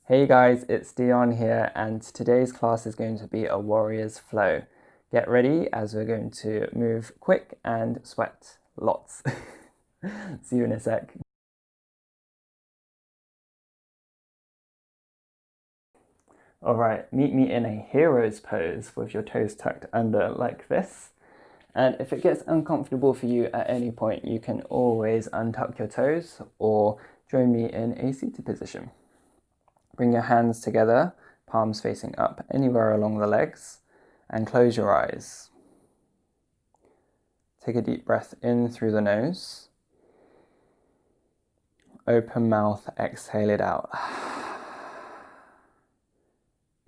Hey guys, it's Dyon here, and today's class is going to be a warrior's flow. Get ready as we're going to move quick and sweat lots. See you in a sec. Alright, meet me in a hero's pose with your toes tucked under like this. And if it gets uncomfortable for you at any point, you can always untuck your toes or join me in a seated position. Bring your hands together, palms facing up anywhere along the legs, and close your eyes. Take a deep breath in through the nose. Open mouth, exhale it out.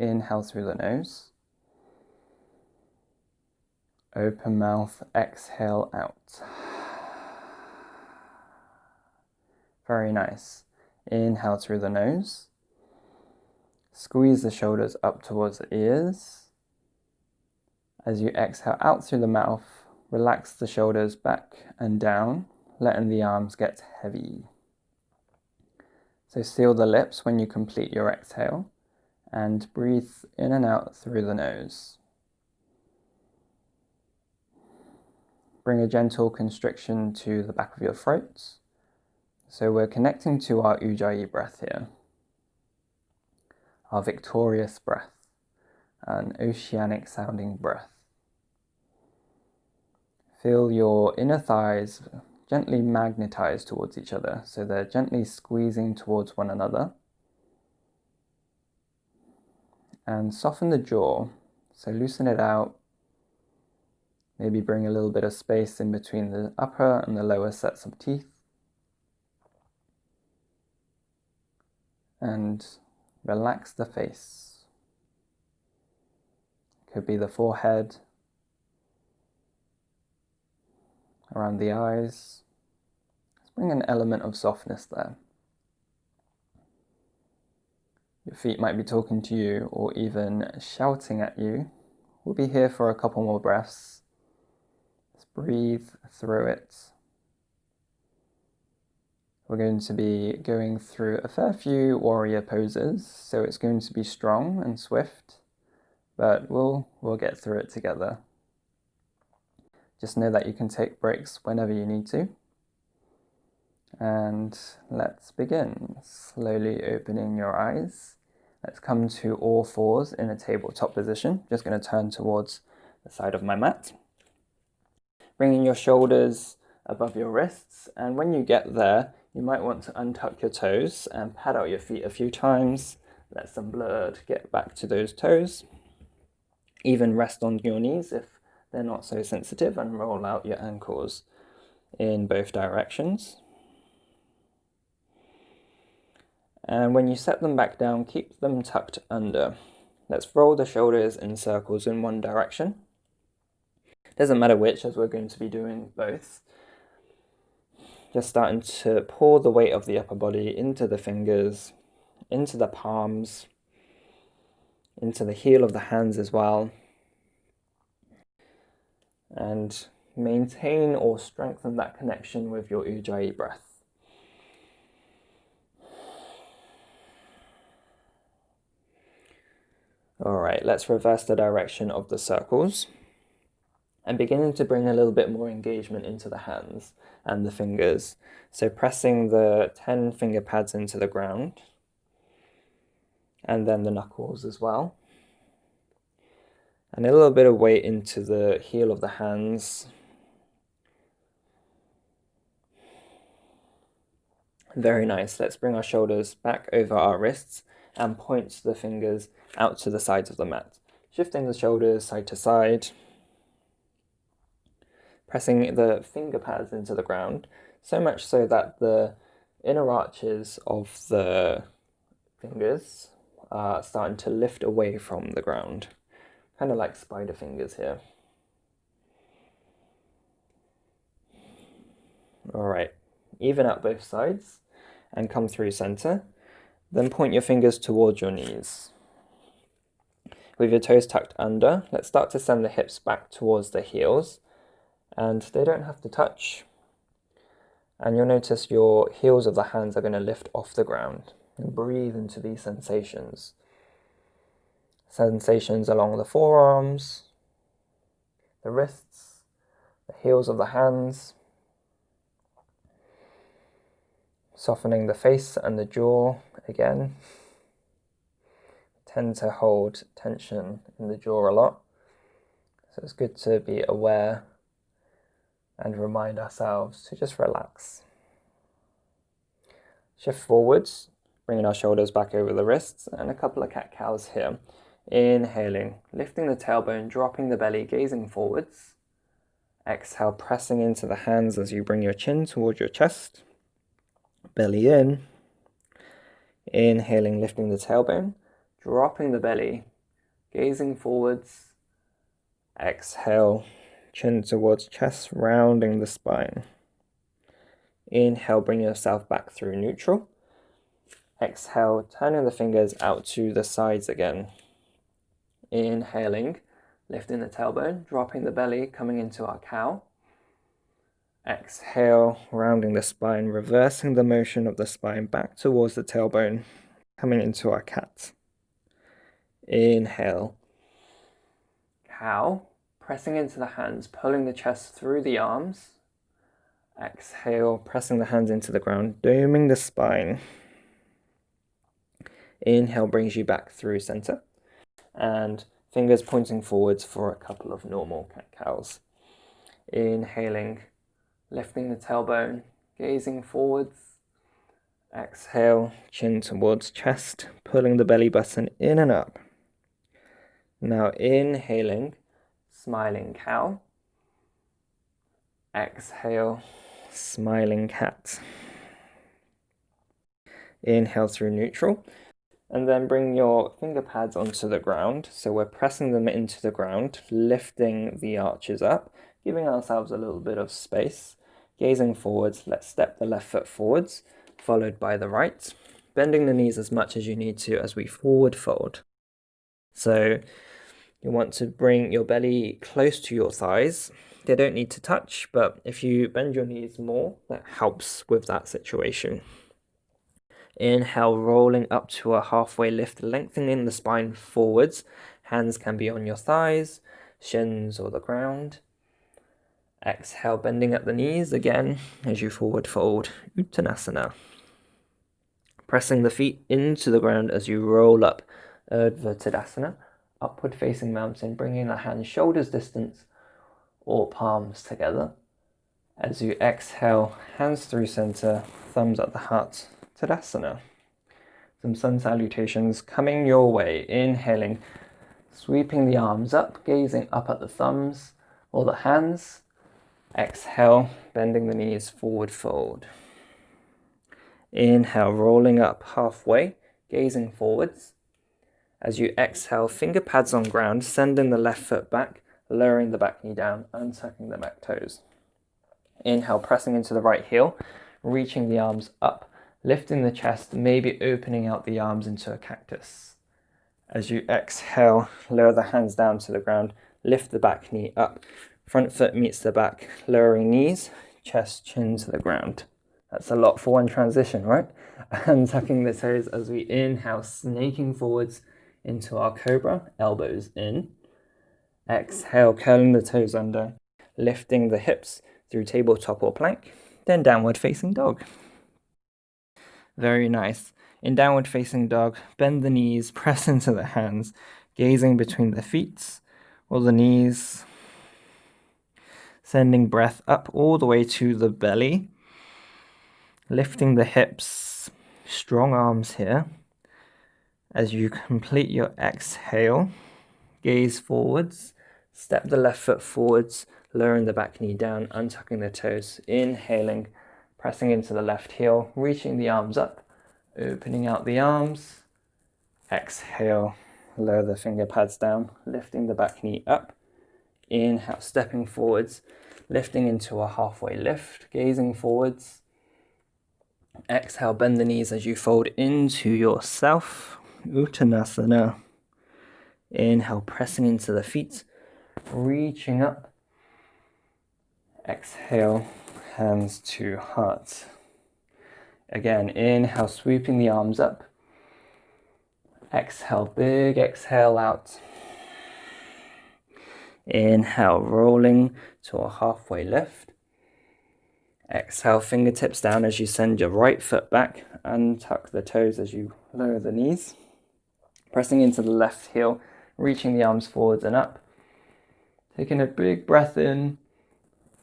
Inhale through the nose. Open mouth, exhale out. Very nice. Inhale through the nose. Squeeze the shoulders up towards the ears. As you exhale out through the mouth, relax the shoulders back and down, letting the arms get heavy. So seal the lips when you complete your exhale and breathe in and out through the nose. Bring a gentle constriction to the back of your throat. So we're connecting to our Ujjayi breath here. Our victorious breath, an oceanic sounding breath. Feel your inner thighs gently magnetize towards each other, so they're gently squeezing towards one another. And soften the jaw, so loosen it out. Maybe bring a little bit of space in between the upper and the lower sets of teeth. And relax the face. Could be the forehead, around the eyes. Let's bring an element of softness there. Your feet might be talking to you or even shouting at you. We'll be here for a couple more breaths. Let's breathe through it. We're going to be going through a fair few warrior poses, so it's going to be strong and swift, but we'll get through it together. Just know that you can take breaks whenever you need to. And let's begin. Slowly opening your eyes. Let's come to all fours in a tabletop position. Just going to turn towards the side of my mat. Bringing your shoulders above your wrists, and when you get there, you might want to untuck your toes and pad out your feet a few times. Let some blood get back to those toes. Even rest on your knees if they're not so sensitive, and roll out your ankles in both directions. And when you set them back down, keep them tucked under. Let's roll the shoulders in circles in one direction. Doesn't matter which, as we're going to be doing both. Just starting to pour the weight of the upper body into the fingers, into the palms, into the heel of the hands as well. And maintain or strengthen that connection with your Ujjayi breath. Alright, let's reverse the direction of the circles. And beginning to bring a little bit more engagement into the hands and the fingers. So pressing the 10 finger pads into the ground. And then the knuckles as well. And a little bit of weight into the heel of the hands. Very nice. Let's bring our shoulders back over our wrists and point the fingers out to the sides of the mat. Shifting the shoulders side to side. Pressing the finger pads into the ground, so much so that the inner arches of the fingers are starting to lift away from the ground. Kind of like spider fingers here. Alright, even out both sides and come through center. Then point your fingers towards your knees. With your toes tucked under, let's start to send the hips back towards the heels. And they don't have to touch. And you'll notice your heels of the hands are going to lift off the ground. And breathe into these sensations. Sensations along the forearms, the wrists, the heels of the hands, softening the face and the jaw again. We tend to hold tension in the jaw a lot, so it's good to be aware and remind ourselves to just relax. Shift forwards, bringing our shoulders back over the wrists, and a couple of cat-cows here. Inhaling, lifting the tailbone, dropping the belly, gazing forwards. Exhale, pressing into the hands as you bring your chin towards your chest. Belly in. Inhaling, lifting the tailbone, dropping the belly, gazing forwards. Exhale, chin towards chest, rounding the spine. Inhale, bring yourself back through neutral. Exhale, turning the fingers out to the sides again. Inhaling, lifting the tailbone, dropping the belly, coming into our cow. Exhale, rounding the spine, reversing the motion of the spine back towards the tailbone, coming into our cat. Inhale, cow, pressing into the hands, pulling the chest through the arms. Exhale, pressing the hands into the ground, doming the spine. Inhale brings you back through center, and fingers pointing forwards for a couple of normal cat-cows. Inhaling, lifting the tailbone, gazing forwards. Exhale, chin towards chest, pulling the belly button in and up. Now inhaling, smiling cow. Exhale, smiling cat. Inhale through neutral, and then bring your finger pads onto the ground. So we're pressing them into the ground, lifting the arches up, giving ourselves a little bit of space. Gazing forwards, let's step the left foot forwards, followed by the right, bending the knees as much as you need to as we forward fold. So you want to bring your belly close to your thighs. They don't need to touch, but if you bend your knees more, that helps with that situation. Inhale, rolling up to a halfway lift, lengthening the spine forwards. Hands can be on your thighs, shins, or the ground. Exhale, bending at the knees again as you forward fold, Uttanasana. Pressing the feet into the ground as you roll up, Urdhva Tadasana, upward facing mountain, bringing the hands shoulders distance or palms together. As you exhale, hands through center, thumbs at the heart, Tadasana. Some sun salutations coming your way. Inhaling, sweeping the arms up, gazing up at the thumbs or the hands. Exhale, bending the knees, forward fold. Inhale, rolling up halfway, gazing forwards. As you exhale, finger pads on ground, sending the left foot back, lowering the back knee down, untucking the back toes. Inhale, pressing into the right heel, reaching the arms up, lifting the chest, maybe opening out the arms into a cactus. As you exhale, lower the hands down to the ground, lift the back knee up, front foot meets the back, lowering knees, chest, chin to the ground. That's a lot for one transition, right? And tucking the toes as we inhale, snaking forwards into our cobra, elbows in. Exhale, curling the toes under, lifting the hips through tabletop or plank, then downward facing dog. Very nice. In downward facing dog, bend the knees, press into the hands, gazing between the feet or the knees, sending breath up all the way to the belly, lifting the hips, strong arms here. As you complete your exhale, gaze forwards, step the left foot forwards, lowering the back knee down, untucking the toes, inhaling, pressing into the left heel, reaching the arms up, opening out the arms. Exhale, lower the finger pads down, lifting the back knee up. Inhale, stepping forwards, lifting into a halfway lift, gazing forwards. Exhale, bend the knees as you fold into yourself, Uttanasana. Inhale, pressing into the feet, reaching up. Exhale, hands to heart. Again, inhale, sweeping the arms up, Exhale, big exhale out. Inhale, rolling to a halfway lift. Exhale, fingertips down as you send your right foot back and tuck the toes as you lower the knees. Pressing into the left heel, reaching the arms forwards and up. Taking a big breath in.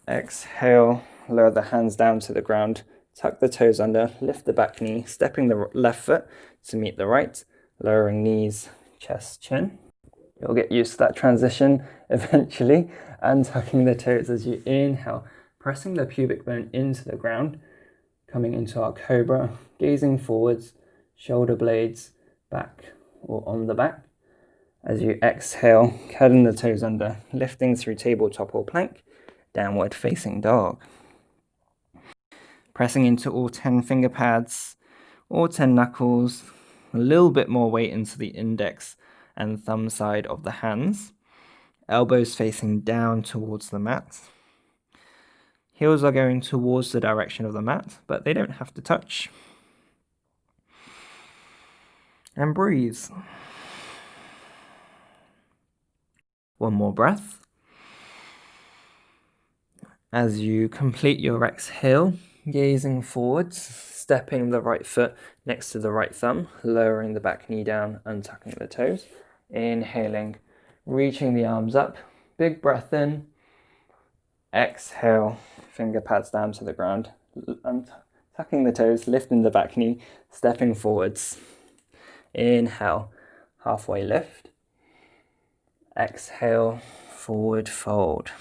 Exhale, lower the hands down to the ground. Tuck the toes under, lift the back knee, stepping the left foot to meet the right. Lowering knees, chest, chin. You'll get used to that transition eventually. And tucking the toes as you inhale, pressing the pubic bone into the ground, coming into our cobra, gazing forwards, shoulder blades back or on the back. As you exhale, curling the toes under, lifting through tabletop or plank, downward facing dog. Pressing into all 10 finger pads, all 10 knuckles, a little bit more weight into the index and thumb side of the hands. Elbows facing down towards the mat. Heels are going towards the direction of the mat, but they don't have to touch. And breathe. One more breath. As you complete your exhale, gazing forwards, stepping the right foot next to the right thumb, lowering the back knee down, untucking the toes. Inhaling, reaching the arms up, big breath in. Exhale, finger pads down to the ground, tucking the toes, lifting the back knee, stepping forwards. Inhale, halfway lift. Exhale, forward fold.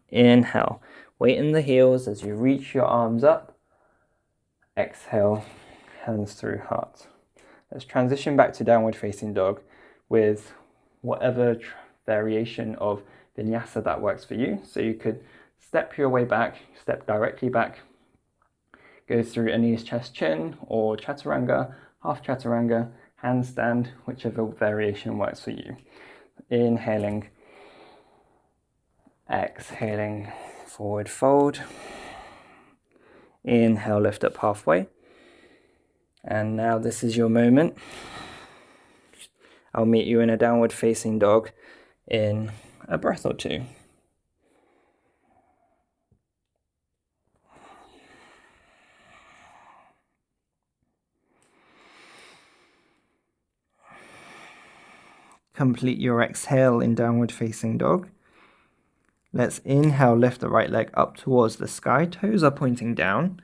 Inhale, weight in the heels as you reach your arms up. Exhale, hands through heart. Let's transition back to downward facing dog with whatever variation of Vinyasa that works for you. So you could step your way back, step directly back, go through a knees, chest, chin, or chaturanga, half chaturanga, handstand, whichever variation works for you. Inhaling, exhaling, forward fold. Inhale, lift up halfway. And now this is your moment. I'll meet you in a downward facing dog in a breath or two. Complete your exhale in downward facing dog. Let's inhale, lift the right leg up towards the sky. Toes are pointing down.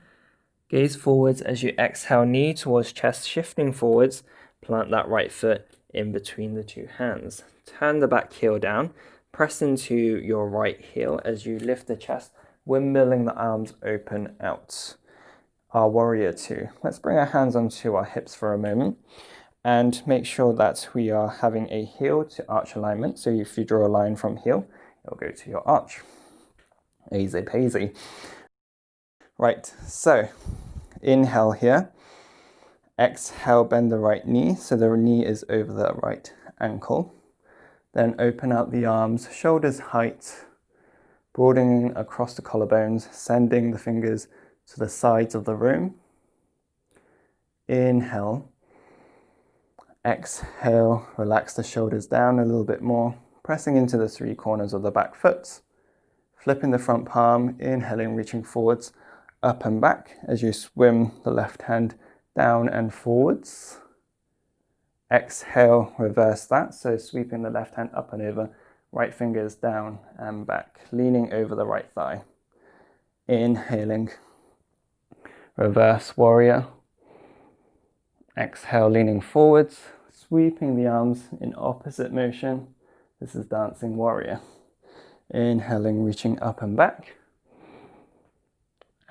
Gaze forwards as you exhale, knee towards chest, shifting forwards. Plant that right foot in between the two hands. Turn the back heel down. Press into your right heel as you lift the chest, windmilling the arms open out. Our warrior two. Let's bring our hands onto our hips for a moment and make sure that we are having a heel to arch alignment. So if you draw a line from heel, it'll go to your arch. Easy peasy. Right, so inhale here. Exhale, bend the right knee so the knee is over the right ankle. Then open out the arms, shoulders height, broadening across the collarbones, sending the fingers to the sides of the room. Inhale. Exhale, relax the shoulders down a little bit more, pressing into the three corners of the back foot. Flipping the front palm, inhaling, reaching forwards, up and back as you swim the left hand down and forwards. Exhale, reverse that, so sweeping the left hand up and over, right fingers down and back, leaning over the right thigh. Inhaling, reverse warrior. Exhale, leaning forwards, sweeping the arms in opposite motion. This is dancing warrior. Inhaling, reaching up and back.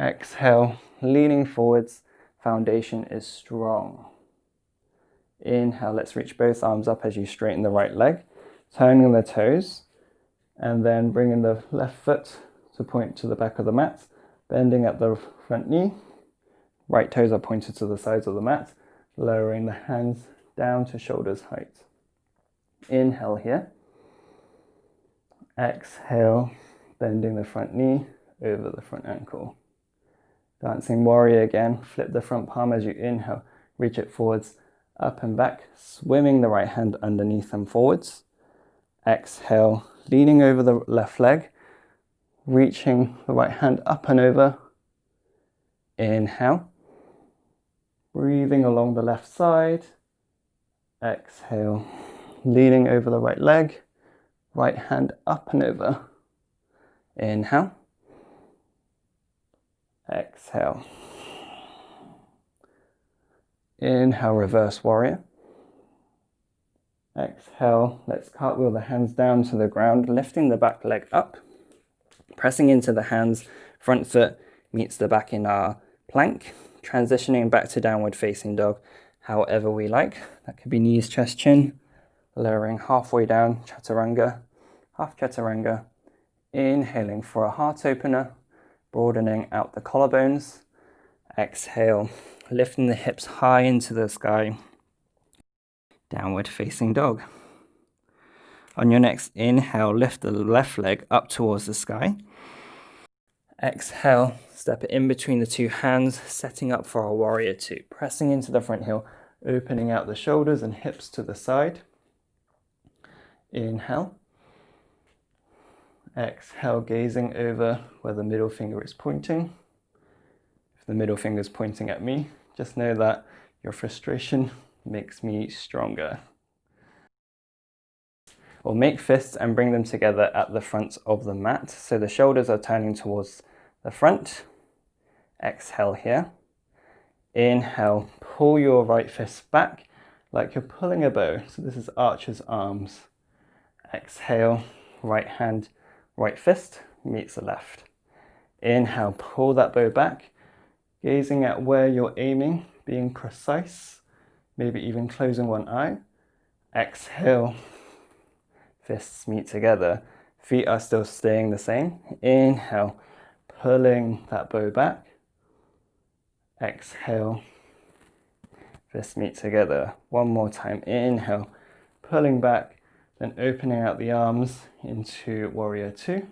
Exhale, leaning forwards, foundation is strong. Inhale, let's reach both arms up as you straighten the right leg, turning the toes, and then bringing the left foot to point to the back of the mat, bending at the front knee. Right toes are pointed to the sides of the mat, lowering the hands down to shoulders height. Inhale here. Exhale, bending the front knee over the front ankle. Dancing warrior again, flip the front palm as you inhale, reach it forwards, up and back, swimming the right hand underneath and forwards. Exhale, leaning over the left leg, reaching the right hand up and over. Inhale, breathing along the left side. Exhale, leaning over the right leg, right hand up and over. Inhale. Exhale. Inhale, reverse warrior. Exhale, let's cartwheel the hands down to the ground, lifting the back leg up, pressing into the hands, front foot meets the back in our plank, transitioning back to downward facing dog, however we like. That could be knees, chest, chin, lowering halfway down, chaturanga, half chaturanga, inhaling for a heart opener, broadening out the collarbones. Exhale, lifting the hips high into the sky, downward facing dog. On your next inhale, lift the left leg up towards the sky. Exhale, step it in between the two hands, setting up for our warrior two, pressing into the front heel, opening out the shoulders and hips to the side. Inhale. Exhale, gazing over where the middle finger is pointing. If the middle finger is pointing at me, just know that your frustration makes me stronger. Or make fists and bring them together at the front of the mat. So the shoulders are turning towards the front. Exhale here. Inhale, pull your right fist back like you're pulling a bow. So this is archer's arms. Exhale, right hand, right fist meets the left. Inhale, pull that bow back, gazing at where you're aiming, being precise, maybe even closing one eye. Exhale, fists meet together. Feet are still staying the same. Inhale, pulling that bow back. Exhale, fists meet together. One more time. Inhale, pulling back, then opening out the arms into warrior two.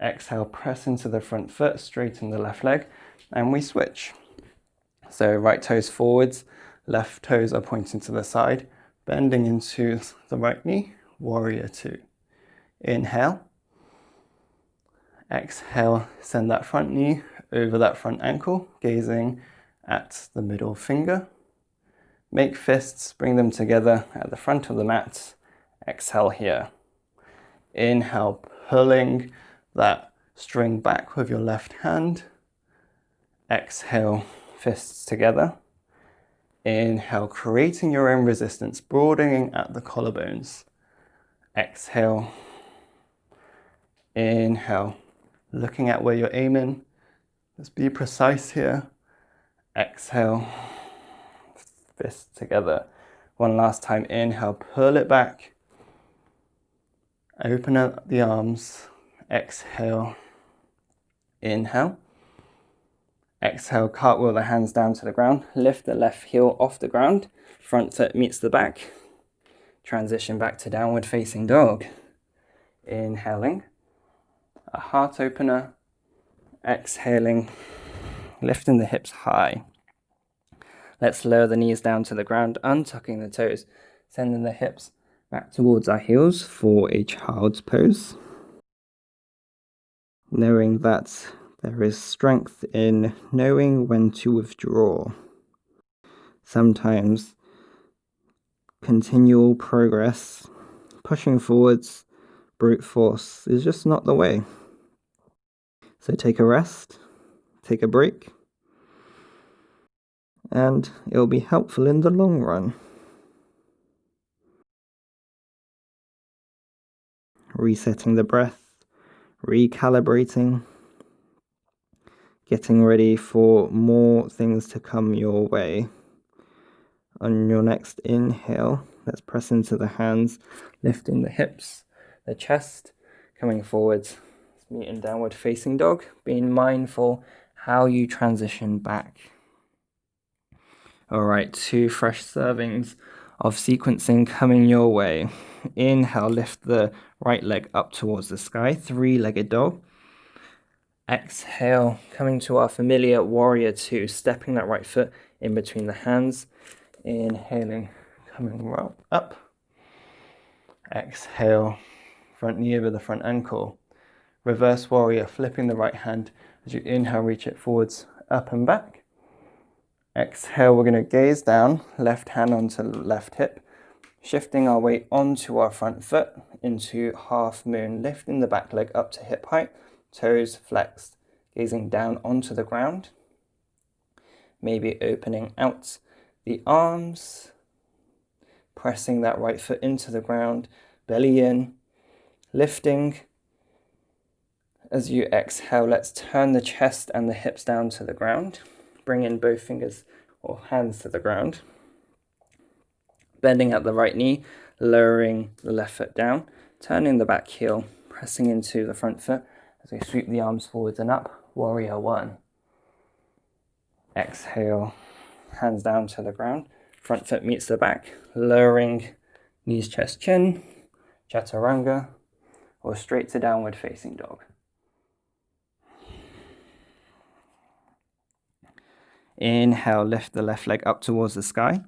Exhale, press into the front foot, straighten the left leg, and we switch. So right toes forwards, left toes are pointing to the side, bending into the right knee, warrior two. Inhale. Exhale, send that front knee over that front ankle, gazing at the middle finger. Make fists, bring them together at the front of the mat. Exhale here. Inhale, pulling that string back with your left hand. Exhale, fists together. Inhale, creating your own resistance, broadening at the collarbones. Exhale. Inhale, looking at where you're aiming. Just be precise here. Exhale, fists together. One last time, inhale, pull it back. Open up the arms. Exhale. Inhale. Exhale, cartwheel the hands down to the ground. Lift the left heel off the ground. Front foot meets the back. Transition back to downward facing dog. Inhaling. A heart opener. Exhaling. Lifting the hips high. Let's lower the knees down to the ground, untucking the toes, sending the hips back towards our heels for a child's pose. Knowing that there is strength in knowing when to withdraw. Sometimes continual progress, pushing forwards, brute force is just not the way. So take a rest, take a break, and it'll be helpful in the long run. Resetting the breath, recalibrating, getting ready for more things to come your way. On your next inhale, let's press into the hands, lifting the hips, the chest, coming forwards, meeting downward facing dog, being mindful how you transition back. All right, 2 fresh servings of sequencing coming your way. Inhale, lift the right leg up towards the sky, 3-legged dog. Exhale, coming to our familiar warrior two, stepping that right foot in between the hands. Inhaling, coming right up. Exhale, front knee over the front ankle. Reverse warrior, flipping the right hand. As you inhale, reach it forwards, up and back. Exhale, we're going to gaze down, left hand onto left hip, shifting our weight onto our front foot into half moon, lifting the back leg up to hip height, toes flexed, gazing down onto the ground. Maybe opening out the arms, pressing that right foot into the ground, belly in, lifting. As you exhale, let's turn the chest and the hips down to the ground. Bring in both fingers or hands to the ground. Bending at the right knee, lowering the left foot down, turning the back heel, pressing into the front foot as we sweep the arms forwards and up. Warrior one. Exhale, hands down to the ground. Front foot meets the back, lowering knees, chest, chin, chaturanga, or straight to downward facing dog. Inhale, lift the left leg up towards the sky.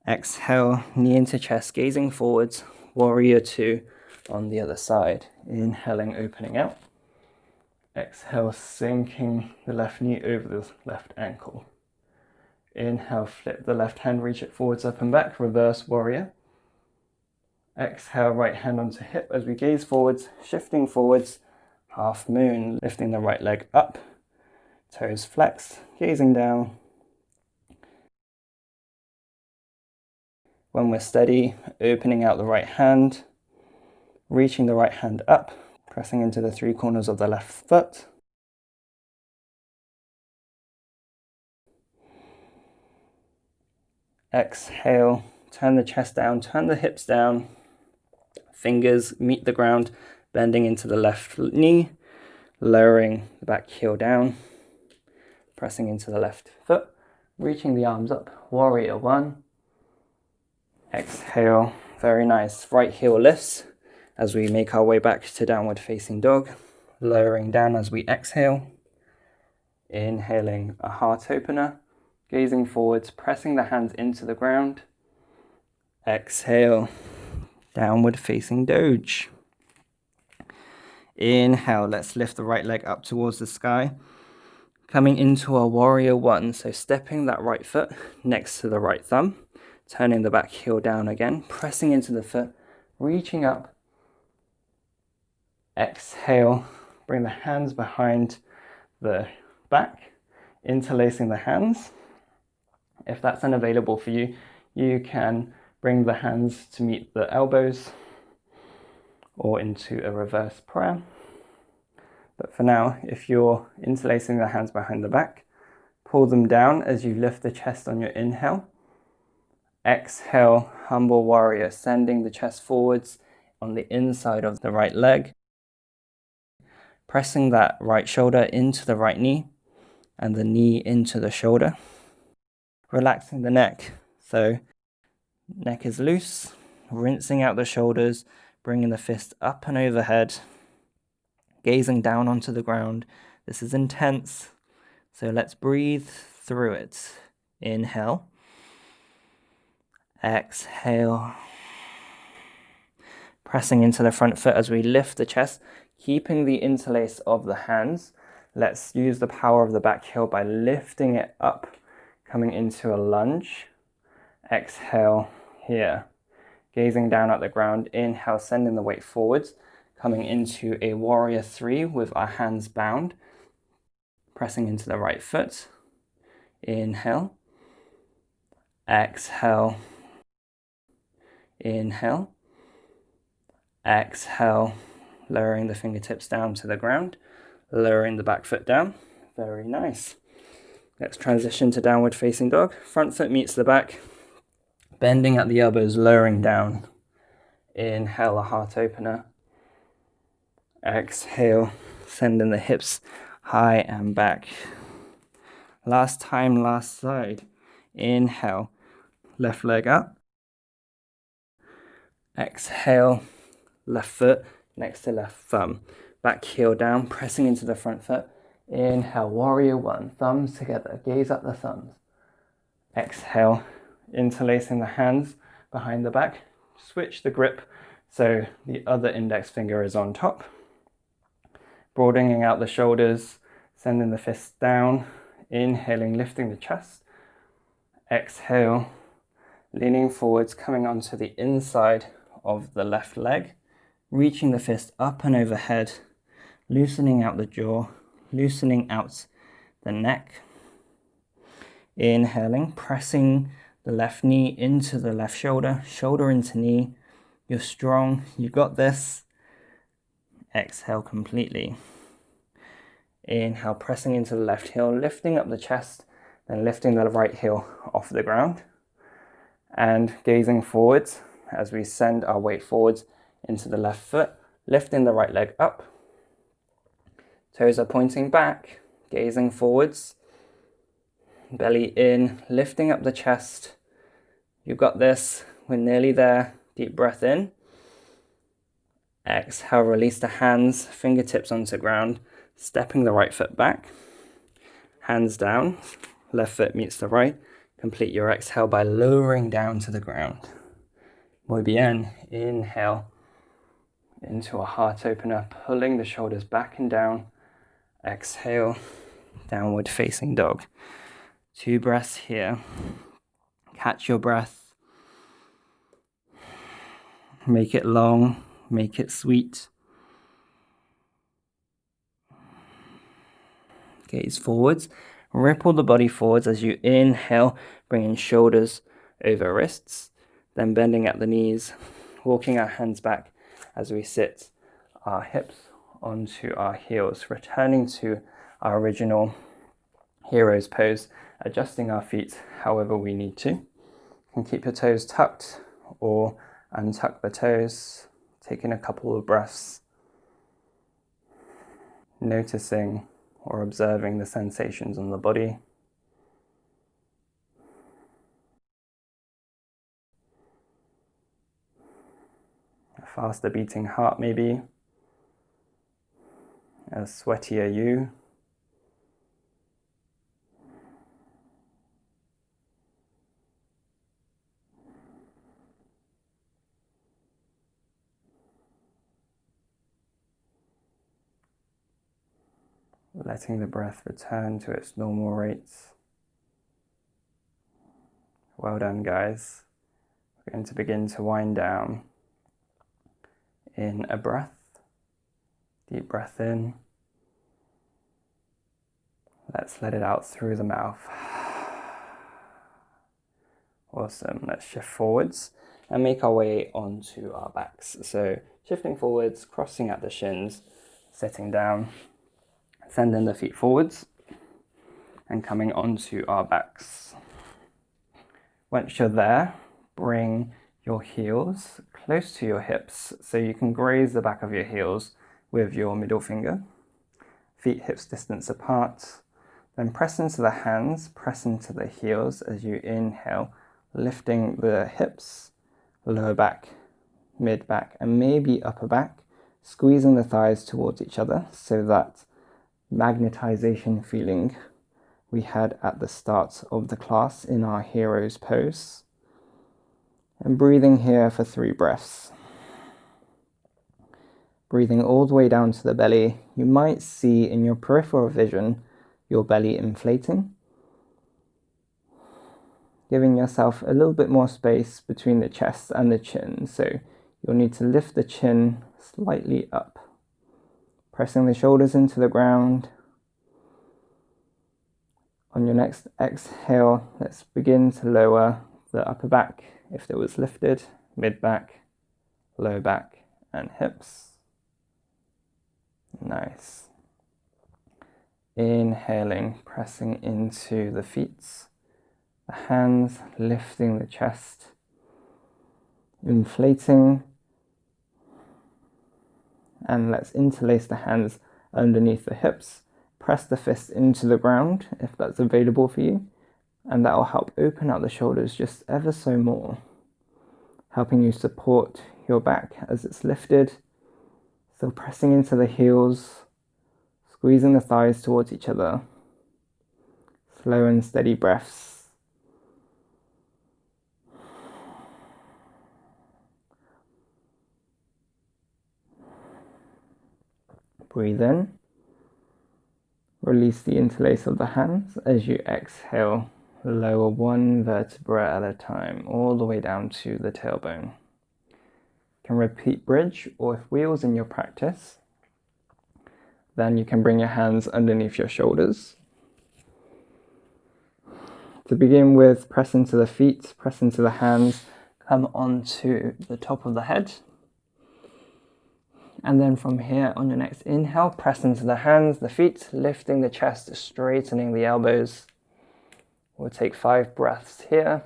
Exhale, knee into chest, gazing forwards. Warrior two on the other side. Inhaling, opening out. Exhale, sinking the left knee over the left ankle. Inhale, flip the left hand, reach it forwards, up and back. Reverse warrior. Exhale, right hand onto hip as we gaze forwards, shifting forwards. Half moon, lifting the right leg up. Toes flexed, gazing down. When we're steady, opening out the right hand, reaching the right hand up, pressing into the three corners of the left foot. Exhale, turn the chest down, turn the hips down. Fingers meet the ground, bending into the left knee, lowering the back heel down. Pressing into the left foot, reaching the arms up, warrior one. Exhale, very nice. Right heel lifts as we make our way back to downward facing dog, lowering down as we exhale. Inhaling a heart opener, gazing forwards, pressing the hands into the ground. Exhale, downward facing doge. Inhale, let's lift the right leg up towards the sky. Coming into our warrior one, so stepping that right foot next to the right thumb, turning the back heel down again, pressing into the foot, reaching up. Exhale, bring the hands behind the back, interlacing the hands. If that's unavailable for you, you can bring the hands to meet the elbows or into a reverse prayer. But for now, if you're interlacing the hands behind the back, pull them down as you lift the chest on your inhale. Exhale, humble warrior, sending the chest forwards on the inside of the right leg. Pressing that right shoulder into the right knee and the knee into the shoulder. Relaxing the neck. So neck is loose, rinsing out the shoulders, bringing the fist up and overhead. Gazing down onto the ground. This is intense, so let's breathe through it. Inhale. Exhale. Pressing into the front foot as we lift the chest, keeping the interlace of the hands. Let's use the power of the back heel by lifting it up, coming into a lunge. Exhale here. Gazing down at the ground. Inhale, sending the weight forwards. Coming into a warrior three with our hands bound, pressing into the right foot. Inhale, exhale, inhale, exhale, lowering the fingertips down to the ground, lowering the back foot down. Very nice. Let's transition to downward facing dog. Front foot meets the back, bending at the elbows, lowering down. Inhale, a heart opener. Exhale, sending the hips high and back. Last time, last side. Inhale, left leg up. Exhale, left foot next to left thumb. Back heel down, pressing into the front foot. Inhale, warrior one, thumbs together, gaze at the thumbs. Exhale, interlacing the hands behind the back. Switch the grip so the other index finger is on top. Broadening out the shoulders, sending the fists down. Inhaling, lifting the chest. Exhale, leaning forwards, coming onto the inside of the left leg. Reaching the fist up and overhead. Loosening out the jaw, loosening out the neck. Inhaling, pressing the left knee into the left shoulder, shoulder into knee. You're strong, you got this. Exhale completely. Inhale, pressing into the left heel, lifting up the chest, then lifting the right heel off the ground. And gazing forwards as we send our weight forwards into the left foot, lifting the right leg up. Toes are pointing back, gazing forwards. Belly in, lifting up the chest. You got this. We're nearly there. Deep breath in. Exhale, release the hands, fingertips onto ground, stepping the right foot back. Hands down, left foot meets the right. Complete your exhale by lowering down to the ground. Muy bien. Inhale into a heart opener, pulling the shoulders back and down. Exhale, downward facing dog. 2 breaths here. Catch your breath. Make it long, make it sweet. Gaze forwards. Ripple the body forwards as you inhale, bringing shoulders over wrists, then bending at the knees, walking our hands back as we sit our hips onto our heels, returning to our original hero's pose, adjusting our feet however we need to. You can keep your toes tucked or untuck the toes, taking a couple of breaths, noticing or observing the sensations on the body. A faster beating heart maybe, a sweatier you. Letting the breath return to its normal rates. Well done, guys. We're going to begin to wind down. In a breath, deep breath in. Let's let it out through the mouth. Awesome. Let's shift forwards and make our way onto our backs. So shifting forwards, crossing at the shins, sitting down, sending the feet forwards and coming onto our backs. Once you're there, bring your heels close to your hips so you can graze the back of your heels with your middle finger. Feet hips distance apart. Then press into the hands, press into the heels as you inhale, lifting the hips, lower back, mid back, and maybe upper back, squeezing the thighs towards each other so that magnetization feeling we had at the start of the class in our hero's pose. And breathing here for 3 breaths. Breathing all the way down to the belly. You might see in your peripheral vision your belly inflating. Giving yourself a little bit more space between the chest and the chin. So you'll need to lift the chin slightly up. Pressing the shoulders into the ground. On your next exhale, let's begin to lower the upper back if it was lifted, mid back, low back, and hips. Nice. Inhaling, pressing into the feet, the hands, lifting the chest, inflating, and let's interlace the hands underneath the hips. Press the fists into the ground if that's available for you, and that will help open up the shoulders just ever so more, helping you support your back as it's lifted. So pressing into the heels, squeezing the thighs towards each other. Slow and steady breaths. Breathe in. Release the interlace of the hands as you exhale. Lower one vertebra at a time, all the way down to the tailbone. You can repeat bridge, or if wheels in your practice, then you can bring your hands underneath your shoulders. To begin with, press into the feet, press into the hands, come onto the top of the head. And then from here, on your next inhale, press into the hands, the feet, lifting the chest, straightening the elbows. We'll take 5 breaths here,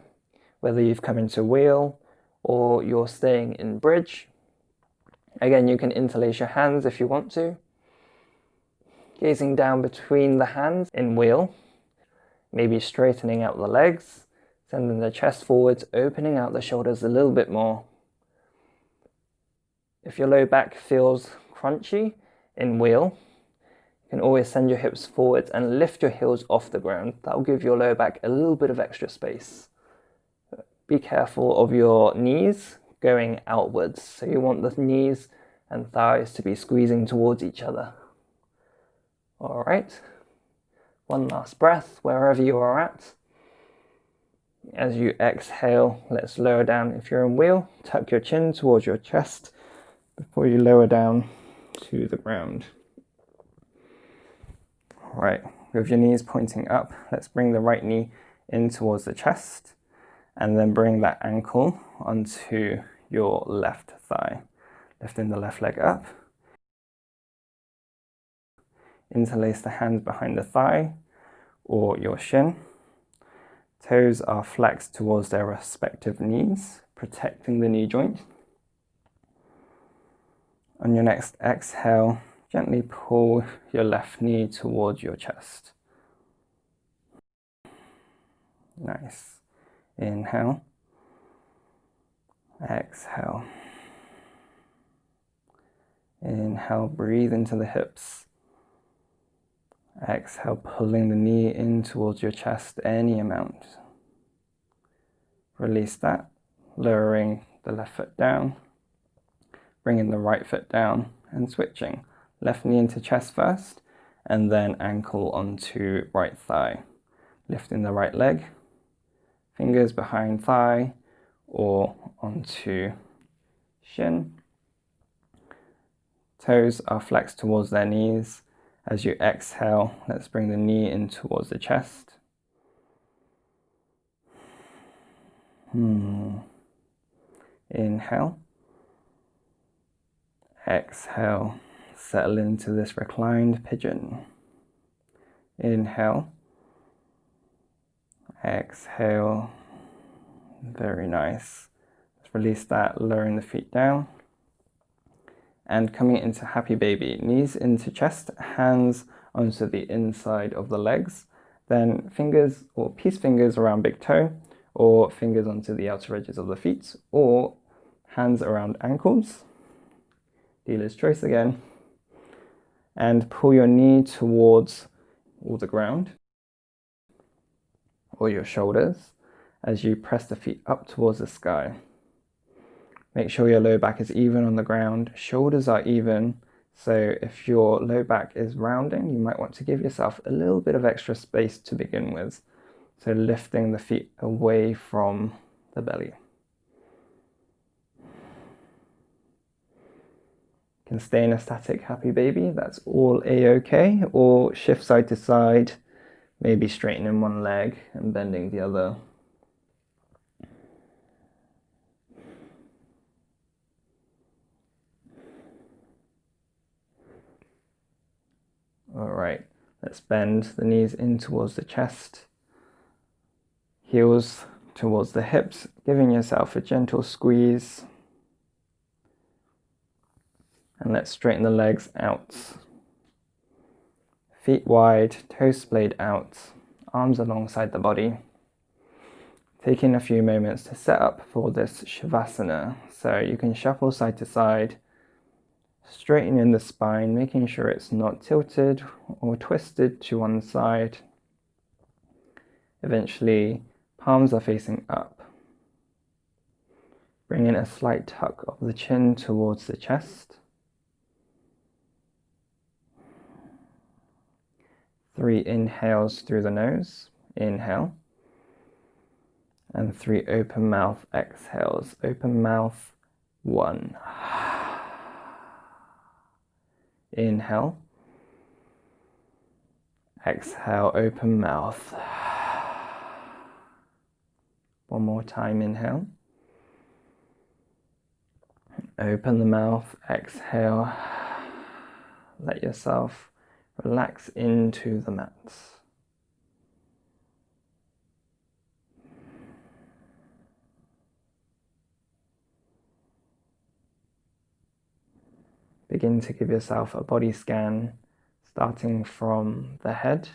whether you've come into wheel or you're staying in bridge. Again, you can interlace your hands if you want to. Gazing down between the hands in wheel, maybe straightening out the legs, sending the chest forwards, opening out the shoulders a little bit more. If your low back feels crunchy in wheel, you can always send your hips forwards and lift your heels off the ground. That'll give your low back a little bit of extra space. Be careful of your knees going outwards. So you want the knees and thighs to be squeezing towards each other. All right. One last breath wherever you are at. As you exhale, let's lower down. If you're in wheel, tuck your chin towards your chest before you lower down to the ground. All right, with your knees pointing up, let's bring the right knee in towards the chest and then bring that ankle onto your left thigh. Lifting the left leg up. Interlace the hands behind the thigh or your shin. Toes are flexed towards their respective knees, protecting the knee joint. On your next exhale, gently pull your left knee towards your chest. Nice. Inhale. Exhale. Inhale, breathe into the hips. Exhale, pulling the knee in towards your chest any amount. Release that, lowering the left foot down, bringing the right foot down and switching. Left knee into chest first, and then ankle onto right thigh. Lifting the right leg, fingers behind thigh or onto shin. Toes are flexed towards their knees. As you exhale, let's bring the knee in towards the chest. Inhale. Exhale. Settle into this reclined pigeon. Inhale. Exhale. Very nice. Let's release that, lowering the feet down. And coming into happy baby, knees into chest, hands onto the inside of the legs, then fingers or peace fingers around big toe, or fingers onto the outer edges of the feet, or hands around ankles. Dealer's choice again. And pull your knee towards the ground, or your shoulders, as you press the feet up towards the sky. Make sure your low back is even on the ground, shoulders are even, so if your low back is rounding, you might want to give yourself a little bit of extra space to begin with. So lifting the feet away from the belly. You can stay in a static happy baby, that's all a-okay, or shift side to side, maybe straightening one leg and bending the other. All right, let's bend the knees in towards the chest, heels towards the hips, giving yourself a gentle squeeze. And let's straighten the legs out. Feet wide, toes splayed out, arms alongside the body. Taking a few moments to set up for this Shavasana. So you can shuffle side to side, straightening the spine, making sure it's not tilted or twisted to one side. Eventually, palms are facing up. Bring in a slight tuck of the chin towards the chest. 3 inhales through the nose, inhale, and 3 open mouth exhales. Open mouth, 1. Inhale, exhale, open mouth. One more time, inhale. Open the mouth, exhale. Let yourself relax into the mats. Begin to give yourself a body scan, starting from the head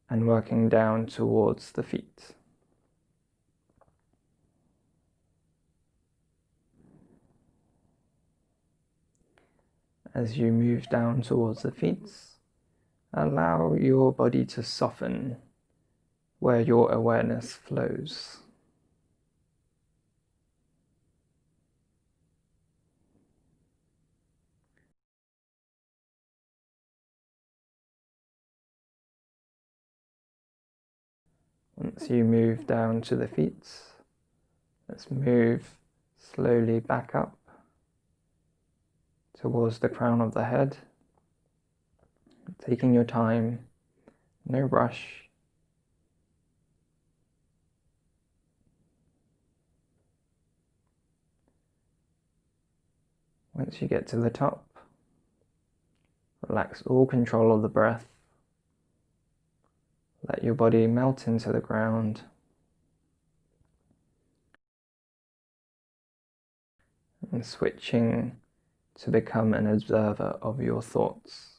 and working down towards the feet. As you move down towards the feet, allow your body to soften where your awareness flows. Once you move down to the feet, let's move slowly back up towards the crown of the head, taking your time, no rush. Once you get to the top, relax all control of the breath. Let your body melt into the ground. And switching to become an observer of your thoughts.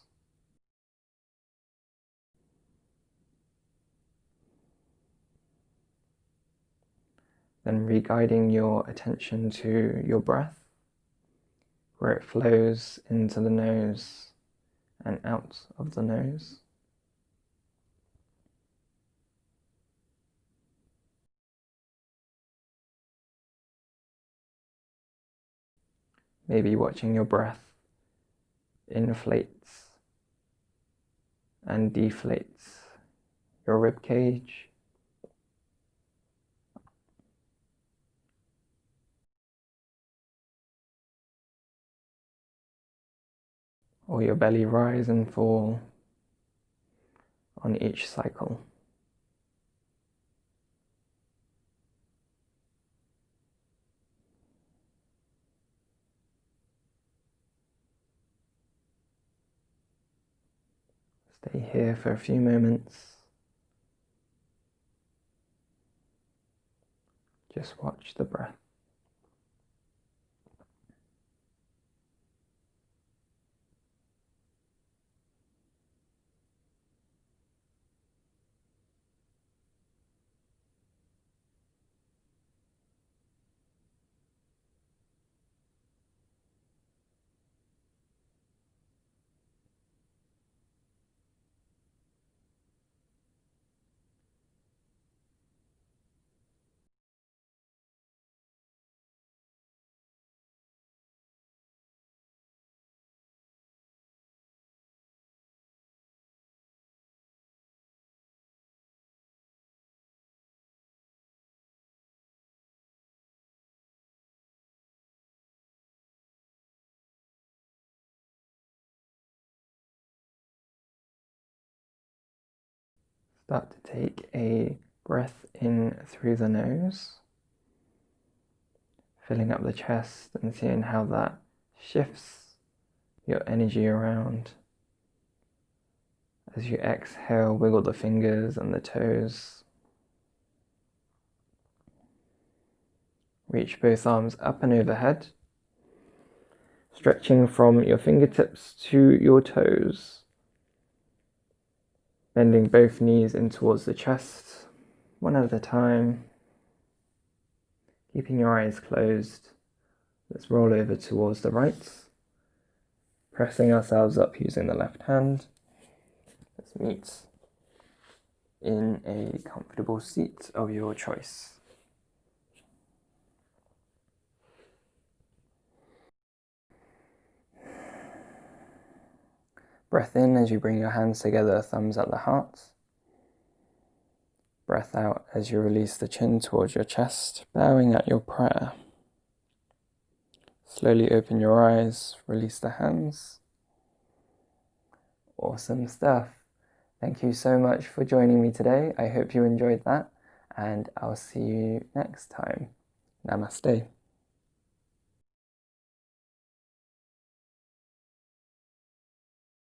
Then re-guiding your attention to your breath, where it flows into the nose and out of the nose. Maybe watching your breath inflates and deflates your rib cage, or your belly rise and fall on each cycle. Stay here for a few moments. Just watch the breath. Start to take a breath in through the nose, filling up the chest and seeing how that shifts your energy around. As you exhale, wiggle the fingers and the toes. Reach both arms up and overhead, stretching from your fingertips to your toes. Bending both knees in towards the chest, one at a time. Keeping your eyes closed, let's roll over towards the right. Pressing ourselves up using the left hand. Let's meet in a comfortable seat of your choice. Breath in as you bring your hands together, thumbs at the heart. Breath out as you release the chin towards your chest, bowing at your prayer. Slowly open your eyes, release the hands. Awesome stuff. Thank you so much for joining me today. I hope you enjoyed that, and I'll see you next time. Namaste.